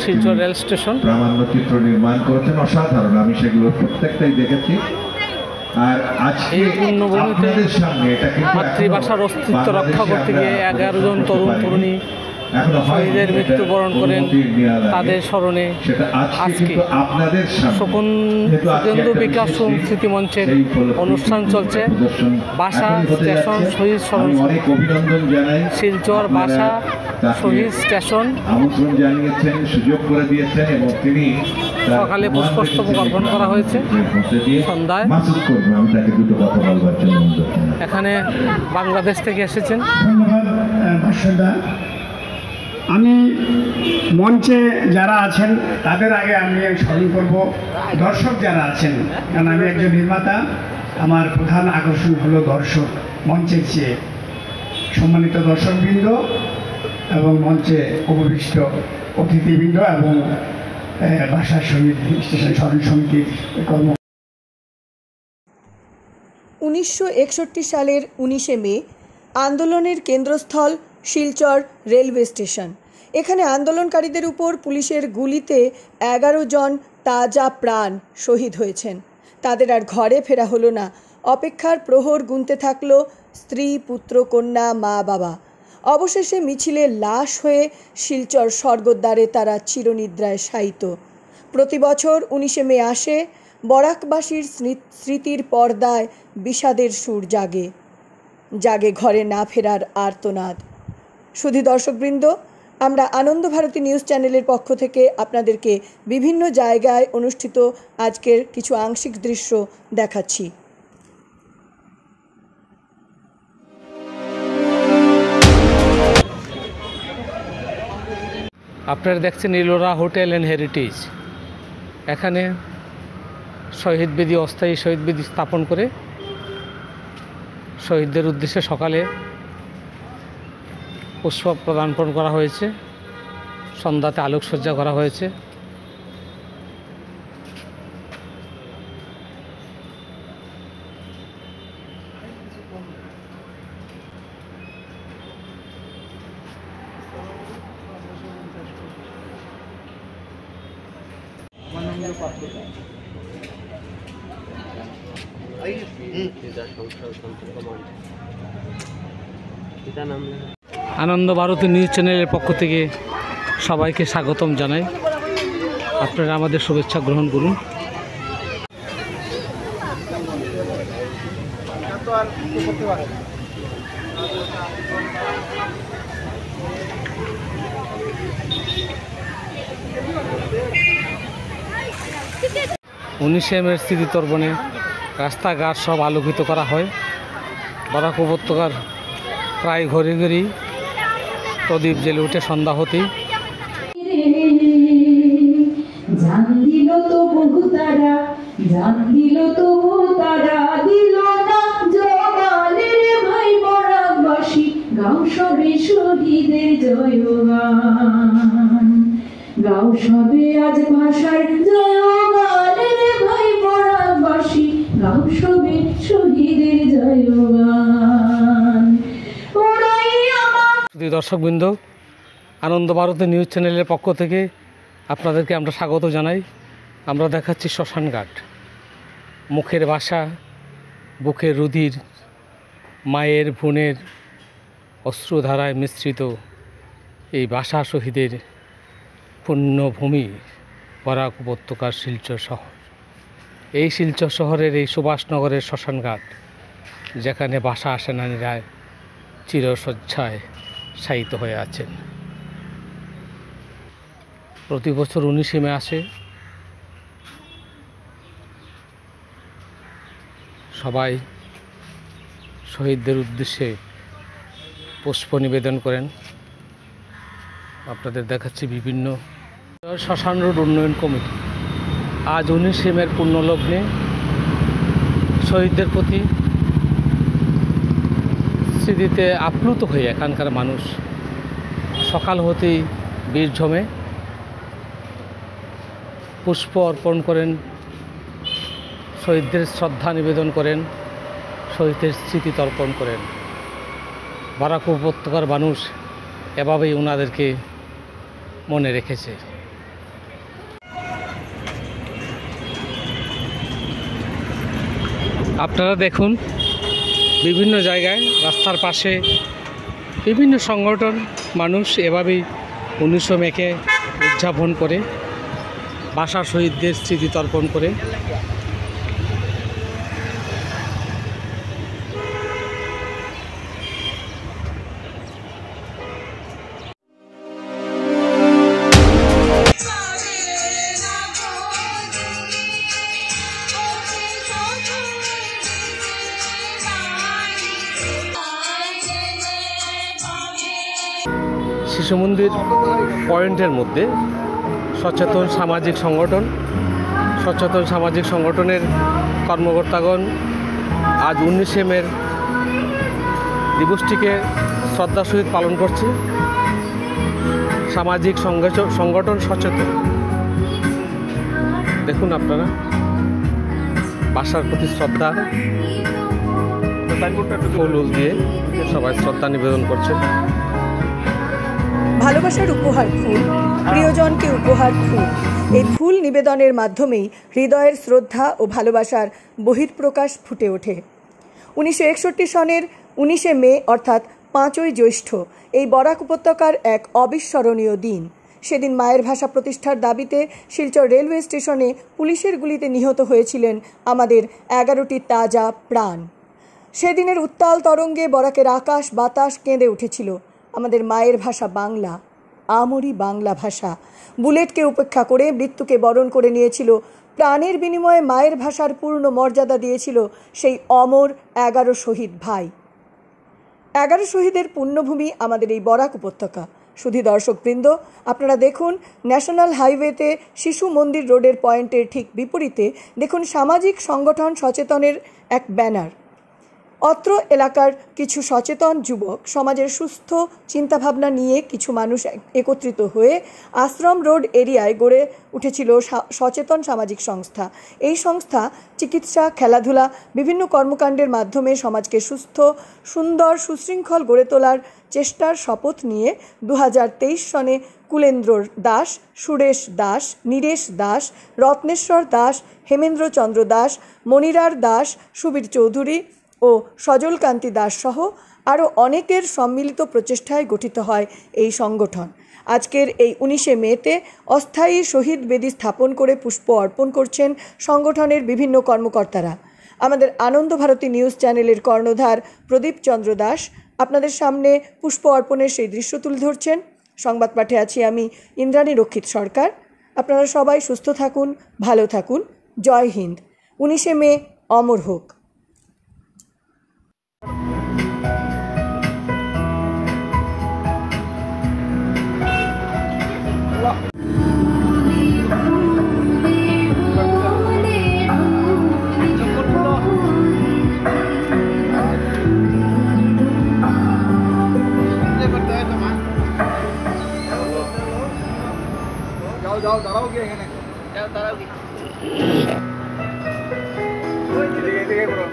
Silchar rail station. প্রামাণ্যচিত্র নির্মাণ করেছেন, অসাধারণ। আমি সেগুলো প্রত্যেকটাই দেখেছি। আর আজকে আপনাদের সামনে এটা কিন্তু মাতৃভাষার অস্তিত্ব রক্ষা করতে গিয়ে 11 জন তরুণ তরুণী শহীদের মৃত্যুবরণ করেন। তাদের স্মরণে আজকে সুকেন্দু বিকাশ স্মৃতি মঞ্চের অনুষ্ঠান চলছে। বাসা স্টেশন শহীদ স্মরণ, অভিনন্দন জানাই। শিলচর বাসা শহীদ স্টেশন আমন্ত্রণ জানিয়েছেন, সুযোগ করে দিয়েছেন এবং তিনি সকালে পুষ্পস্তবক অর্পণ করা হয়েছে। সন্ধ্যায় আমি তাকে দুটো কথা বলবার জন্য এখানে বাংলাদেশ থেকে এসেছেন। ধন্যবাদ। আমি মঞ্চে যারা আছেন তাদের আগে আমি স্মরণ করব দর্শক যারা আছেন, কারণ আমি একজন নির্মাতা। আমার প্রধান আকর্ষণ হলো দর্শক, মঞ্চের চেয়ে। সম্মানিত দর্শকবৃন্দ এবং মঞ্চে উপবিষ্ট অতিথিবৃন্দ এবং ভাষা শহীদ স্টেশন স্মরণ সমিতির কর্ম। 1961 সালের 19শে মে আন্দোলনের কেন্দ্রস্থল শিলচর রেলওয়ে স্টেশন। এখানে আন্দোলনকারীদের উপর পুলিশের গুলিতে 11 জন তাজা প্রাণ শহীদ হয়েছেন। তাদের আর ঘরে ফেরা হলো না। অপেক্ষার প্রহর গুনতে থাকলো স্ত্রী, পুত্র, কন্যা, মা, বাবা। অবশেষে মিছিলে লাশ হয়ে শিলচর স্বর্গদ্বারে তারা চিরনিদ্রায় শায়িত। প্রতি বছর 19শে মে আসে, বরাকবাসীর স্মৃতির পর্দায় বিষাদের সুর জাগে, জাগে ঘরে না ফেরার আর্তনাদ। শুধু দর্শকবৃন্দ, আমরা আনন্দ ভারতী নিউজ চ্যানেলের পক্ষ থেকে আপনাদেরকে বিভিন্ন জায়গায় অনুষ্ঠিত আজকের কিছু আংশিক দৃশ্য দেখাচ্ছি। আপনারা দেখছেন ইলোরা হোটেল অ্যান্ড হেরিটেজ। এখানে শহীদ বেদি, অস্থায়ী শহীদ বেদি স্থাপন করে শহীদদের উদ্দেশ্যে সকালে পুষ্প প্রদান করা হয়েছে। সন্ধ্যাতে আলোকসজ্জা করা হয়েছে। আনন্দ ভারতী নিউজ চ্যানেলের পক্ষ থেকে সবাইকে স্বাগতম জানাই। আপনারা আমাদের শুভেচ্ছা গ্রহণ করুন। উনিশে মের স্মৃতিতর্পণে রাস্তাঘাট সব আলোকিত করা হয়। বরাক উপত্যকার প্রায় ঘরে ঘরেই প্রদীপ জেলে উঠে সন্ধ্যা হতেই। জান দিল তো বহু তারা, জান দিল তো তারা, দিল না জবানের ভাই বরাকবাসী, গাও সবে শহীদের জয়গান, গাও সবে আজ ভাষার জয়গান রে ভাই বরাকবাসী, গাও সবে শহীদের জয়গান। দর্শকবৃন্দ, আনন্দ ভারতী নিউজ চ্যানেলের পক্ষ থেকে আপনাদেরকে আমরা স্বাগত জানাই। আমরা দেখাচ্ছি শ্মশানঘাট। মুখের ভাষা, বুকের রুধির, মায়ের বোনের অশ্রুধারায় মিশ্রিত এই ভাষা শহীদের পুণ্যভূমি বরাক উপত্যকার শিলচর শহর। এই শিলচর শহরের এই সুভাষনগরের শ্মশানঘাট, যেখানে ভাষা সেনানীরা চিরশয্যায় শায়িত হয়ে আছেন। প্রতি বছর 19শে মে আসে। সবাই শহীদদের উদ্দেশ্যে পুষ্প নিবেদন করেন। আপনাদের দেখাচ্ছি বিভিন্ন শ্মশান রোড উন্নয়ন কমিটি আজ 19শে মের পুণ্যলগ্নে শহীদদের প্রতি স্মৃতিতে আপ্লুত হয়ে এখানকার মানুষ সকাল হতেই বীরঝমে পুষ্প অর্পণ করেন, শহীদদের শ্রদ্ধা নিবেদন করেন, শহীদদের স্মৃতি তর্পণ করেন। বরাক উপত্যকার মানুষ এভাবেই ওনাদেরকে মনে রেখেছে। আপনারা দেখুন বিভিন্ন জায়গায় রাস্তার পাশে বিভিন্ন সংগঠন মানুষ এভাবেই 19 মেকে উদযাপন করে, ভাষা শহীদদের স্মৃতি তর্পণ করে। শিশু মন্দির পয়েন্টের মধ্যে সচেতন সামাজিক সংগঠনের কর্মকর্তাগণ আজ 19 মের দিবসটিকে শ্রদ্ধার সহিত পালন করছে। সামাজিক সংগঠন সচেতন, দেখুন আপনারা ভাষার প্রতি শ্রদ্ধা, ফুল দিয়ে সবাই শ্রদ্ধা নিবেদন করছেন। ভালোবাসার উপহার ফুল, প্রিয়জনকে উপহার ফুল। এই ফুল নিবেদনের মাধ্যমেই হৃদয়ের শ্রদ্ধা ও ভালোবাসার বহিঃপ্রকাশ ফুটে ওঠে। 1961 সনের 19 মে অর্থাৎ 5ই জ্যৈষ্ঠ এই বরাক উপত্যকার এক অবিস্মরণীয় দিন। সেদিন মায়ের ভাষা প্রতিষ্ঠার দাবিতে শিলচর রেলওয়ে স্টেশনে পুলিশের গুলিতে নিহত হয়েছিলেন আমাদের 11টি তাজা প্রাণ। সেদিনের উত্তাল তরঙ্গে বরাকের আকাশ বাতাস কেঁদে উঠেছিল। আমাদের মায়ের ভাষা বাংলা, আমরি বাংলা ভাষা। বুলেটকে উপেক্ষা করে মৃত্যুকে বরণ করে নিয়েছিল, প্রাণের বিনিময়ে মায়ের ভাষার পূর্ণ মর্যাদা দিয়েছিল সেই অমর 11 শহীদ ভাই। 11 শহীদের পুণ্যভূমি আমাদের এই বরাক উপত্যকা। শুধু দর্শকবৃন্দ, আপনারা দেখুন ন্যাশনাল হাইওয়েতে শিশু মন্দির রোডের পয়েন্টের ঠিক বিপরীতে দেখুন সামাজিক সংগঠন সচেতনের এক ব্যানার। অত্র এলাকার কিছু সচেতন যুবক সমাজের সুস্থ চিন্তাভাবনা নিয়ে কিছু মানুষ একত্রিত হয়ে আশ্রম রোড এরিয়ায় গড়ে উঠেছিল সচেতন সামাজিক সংস্থা। এই সংস্থা চিকিৎসা, খেলাধুলা, বিভিন্ন কর্মকাণ্ডের মাধ্যমে সমাজকে সুস্থ, সুন্দর, সুশৃঙ্খল গড়ে তোলার চেষ্টার শপথ নিয়ে 2023 সনে কুলেন্দ্র দাস, সুরেশ দাস, নীরেশ দাস, রত্নেশ্বর দাস, হেমেন্দ্র চন্দ্র দাস, মনিরার দাস, সুবীর চৌধুরী ও সজলকান্তি দাস সহ আরও অনেকের সম্মিলিত প্রচেষ্টায় গঠিত হয় এই সংগঠন। আজকের এই 19 মেতে অস্থায়ী শহীদ বেদি স্থাপন করে পুষ্প অর্পণ করছেন সংগঠনের বিভিন্ন কর্মকর্তারা। আমাদের আনন্দ ভারতী নিউজ চ্যানেলের কর্ণধার প্রদীপ চন্দ্র দাস আপনাদের সামনে পুষ্প অর্পণের সেই দৃশ্য তুলে ধরছেন। সংবাদ পাঠে আছি আমি ইন্দ্রাণী রক্ষিত সরকার। আপনারা সবাই সুস্থ থাকুন, ভালো থাকুন। জয় হিন্দ। 19 মে অমর হোক। जाओ दाঁড়াওগে এখানে যাও দাঁড়াওগে এদিকে ব্রো